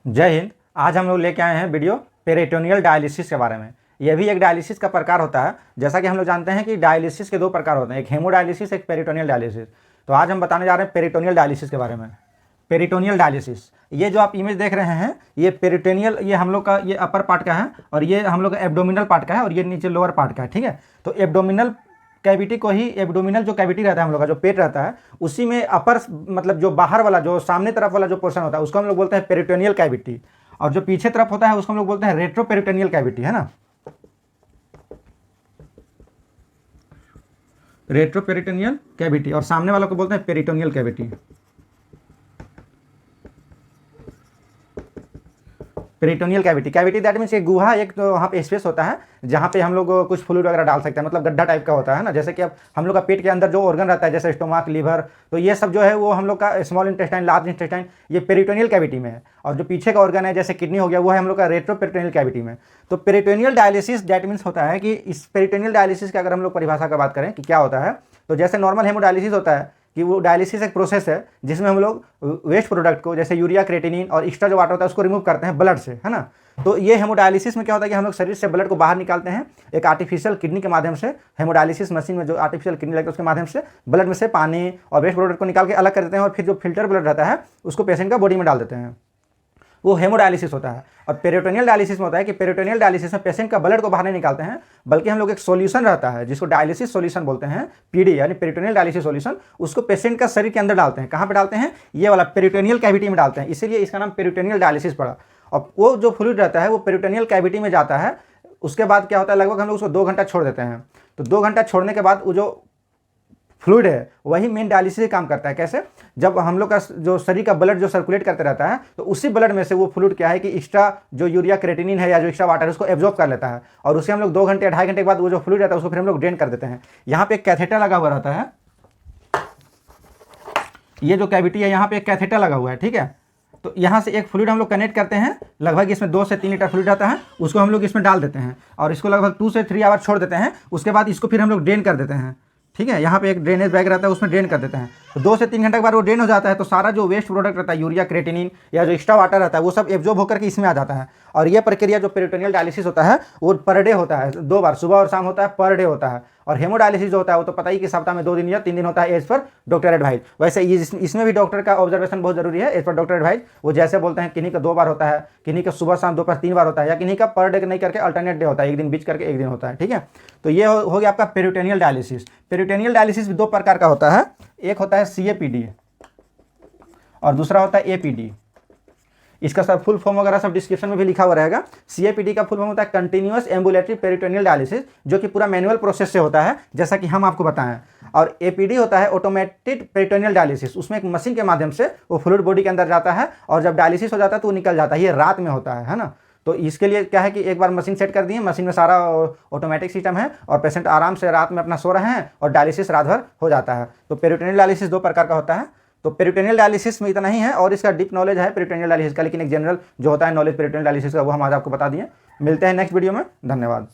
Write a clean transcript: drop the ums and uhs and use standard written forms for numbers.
जय हिंद। आज हम लोग लेके आए हैं वीडियो पेरिटोनियल डायलिसिस के बारे में। यह भी एक डायलिसिस का प्रकार होता है। जैसा कि हम लोग जानते हैं कि डायलिसिस के दो प्रकार होते हैं, एक हेमोडायलिसिस, एक पेरिटोनियल डायलिसिस। तो आज हम बताने जा रहे हैं पेरिटोनियल डायलिसिस के बारे में। पेरिटोनियल डायलिसिस, ये जो आप इमेज देख रहे हैं, ये पेरिटोनियल, ये हम लोग का ये अपर पार्ट का है और ये हम लोग का एब्डोमिनल पार्ट का है और ये नीचे लोअर पार्ट का है। ठीक है, तो एब्डोमिनल कैविटी को ही, एब्डोमिनल जो कैविटी रहता है हम लोग का, जो पेट रहता है, उसी में अपर मतलब जो बाहर वाला, जो सामने तरफ वाला जो पोर्शन होता है उसको हम लोग बोलते हैं पेरिटोनियल कैविटी, और जो पीछे तरफ होता है उसको हम लोग बोलते हैं रेट्रोपेरिटोनियल कैविटी, है ना। रेट्रोपेरिटोनियल कैविटी, और सामने वाला को बोलते हैं peritoneal cavity. Peritoneal cavity, cavity that means एक गुहा, एक तो वहाँ पे स्पेस होता है जहाँ पे हम लोग कुछ फ्लूइड वगैरह डाल सकते हैं, मतलब गड्ढा टाइप का होता है ना। जैसे कि अब हम लोग का पेट के अंदर जो ऑर्गन रहता है, जैसे स्टोमक, लीवर, तो ये सब जो है वो हम लोग का स्मॉल इंटेस्टाइन, लार्ज इंटेस्टाइन, ये पेरिटोनियल कैविटी में है। और जो पीछे का ऑर्गन है जैसे किडनी हो गया, वो है हम लोग का रेट्रोपेरिटोनियल कैविटी में। तो पेरिटोनियल डायलिसिस दैट मीन्स होता है कि इस पेरिटोनियल डायलिसिस की अगर हम लोग परिभाषा का बात करें कि क्या होता है, तो जैसे नॉर्मल हेमोडायलिसिस होता है कि वो डायलिसिस एक प्रोसेस है जिसमें हम लोग वेस्ट प्रोडक्ट को, जैसे यूरिया, क्रेटिनिन और एक्स्ट्रा जो वाटर होता है उसको रिमूव करते हैं ब्लड से, है ना। तो ये हेमोडायलिसिस में क्या होता है कि हम लोग शरीर से ब्लड को बाहर निकालते हैं एक आर्टिफिशियल किडनी के माध्यम से। हेमोडायलिसिस मशीन में जो आर्टिफिशियल किडनी लगता है उसके माध्यम से ब्लड में से पानी और वेस्ट प्रोडक्ट को निकाल के अलग कर देते हैं, और फिर जो फिल्टर ब्लड रहता है उसको पेशेंट का बॉडी में डाल देते हैं, वो हेमोडायलिसिस होता है। और पेरिटोनियल डायलिसिस में होता है कि पेरिटोनियल डायलिसिस में पेशेंट का ब्लड को बाहर नहीं निकालते हैं, बल्कि हम लोग एक सॉल्यूशन रहता है जिसको डायलिसिस सॉल्यूशन बोलते हैं, पीडी यानी पेरिटोनियल डायलिसिस सॉल्यूशन, उसको पेशेंट का शरीर के अंदर डालते हैं। कहाँ पे डालते हैं? ये वाला पेरिटोनियल कैविटी में डालते हैं, इसीलिए इसका नाम पेरिटोनियल डायलिसिस पड़ा। और वो जो फ्लूइड रहता है वो पेरिटोनियल कैविटी में जाता है। उसके बाद क्या होता है, लगभग हम लोग उसको 2 घंटा छोड़ देते हैं। तो 2 घंटा छोड़ने के बाद वो जो फ्लूइड है वही मेन डायलिसिस काम करता है। कैसे? जब हम लोग का जो शरीर का ब्लड जो सर्कुलेट करते रहता है, तो उसी ब्लड में से वो फ्लूइड क्या है कि एक्स्ट्रा जो यूरिया, क्रेटिनिन है या जो एक्स्ट्रा वाटर है उसको एब्जॉर्ब कर लेता है, और उसे हम लोग 2 घंटे 2.5 घंटे के बाद वो जो फ्लूइड रहता है उसको फिर हम लोग ड्रेन कर देते हैं। यहाँ पे एक कैथेटर लगा हुआ रहता है, ये जो कैविटी है यहाँ पे एक कैथेटर लगा हुआ है, ठीक है। तो यहाँ से एक फ्लूइड हम लोग कनेक्ट करते हैं, लगभग इसमें 2 से 3 लीटर फ्लूइड रहता है, उसको हम लोग इसमें डाल देते हैं और इसको लगभग 2 से 3 आवर छोड़ देते हैं। उसके बाद इसको फिर हम लोग ड्रेन कर देते हैं, ठीक है। यहाँ पे एक ड्रेनेज बैग रहता है, उसमें ड्रेन कर देते हैं। तो 2 से 3 घंटे के बाद वो ड्रेन हो जाता है, तो सारा जो वेस्ट प्रोडक्ट रहता है, यूरिया, क्रेटिनिन या जो एक्स्ट्रा वाटर रहता है, वो सब एब्जॉर्ब होकर के इसमें आ जाता है। और ये प्रक्रिया जो पेरिटोनियल डायलिसिस होता है वो पर डे होता है, 2 बार, सुबह और शाम होता है, पर डे होता है। और हेमोडायलिसिस जो होता है वो तो पता ही कि सप्ताह में 2 दिन या 3 दिन होता है, एज पर डॉक्टर एडवाइज। वैसे इसमें भी डॉक्टर का ऑब्जर्वेशन बहुत जरूरी है, एज पर डॉक्टर एडवाइज। वो जैसे बोलते हैं किन्हीं का 2 बार होता है, किन्हीं का सुबह शाम दोपहर 3 बार होता है, या किन्हीं का पर डे नहीं करके अल्टरनेट डे होता है, एक दिन बीच करके एक दिन होता है, ठीक है। तो ये हो गया आपका पेरिटोनियल डायलिसिस। पेरिटोनियल डायलिसिस भी 2 प्रकार का होता है, एक होता है CAPD और दूसरा होता है APD। इसका सब फुल फॉर्म वगैरह सब डिस्क्रिप्शन में भी लिखा हुआ रहेगा। CAPD का फुल फॉर्म होता है कंटिन्यूअस एम्बुलेटरी पेरिटोनियल डायलिसिस, जो कि पूरा मैनुअल प्रोसेस से होता है, जैसा कि हम आपको बताएं। और APD होता है ऑटोमेटेड पेरिटोनियल डायलिसिस, उसमें एक मशीन के माध्यम से वो फ्लूइड बॉडी के अंदर जाता है और जब डायलिसिस हो जाता है तो वो निकल जाता है। ये रात में होता है ना। तो इसके लिए क्या है कि एक बार मशीन सेट कर दी है, मशीन में सारा ऑटोमेटिक सिस्टम है और पेशेंट आराम से रात में अपना सो रहे हैं और डायलिसिस रात भर हो जाता है। तो पेरिटोनियल डायलिसिस 2 प्रकार का होता है। तो पेरिटोनियल डायलिसिस में इतना ही है, और इसका डीप नॉलेज है पेरिटोनियल डायलिसिस का, लेकिन एक जनरल जो होता है नॉलेज पेरिटोनियल डायलिसिस का वो हम आज आपको बता दिए। मिलते हैं नेक्स्ट वीडियो में, धन्यवाद।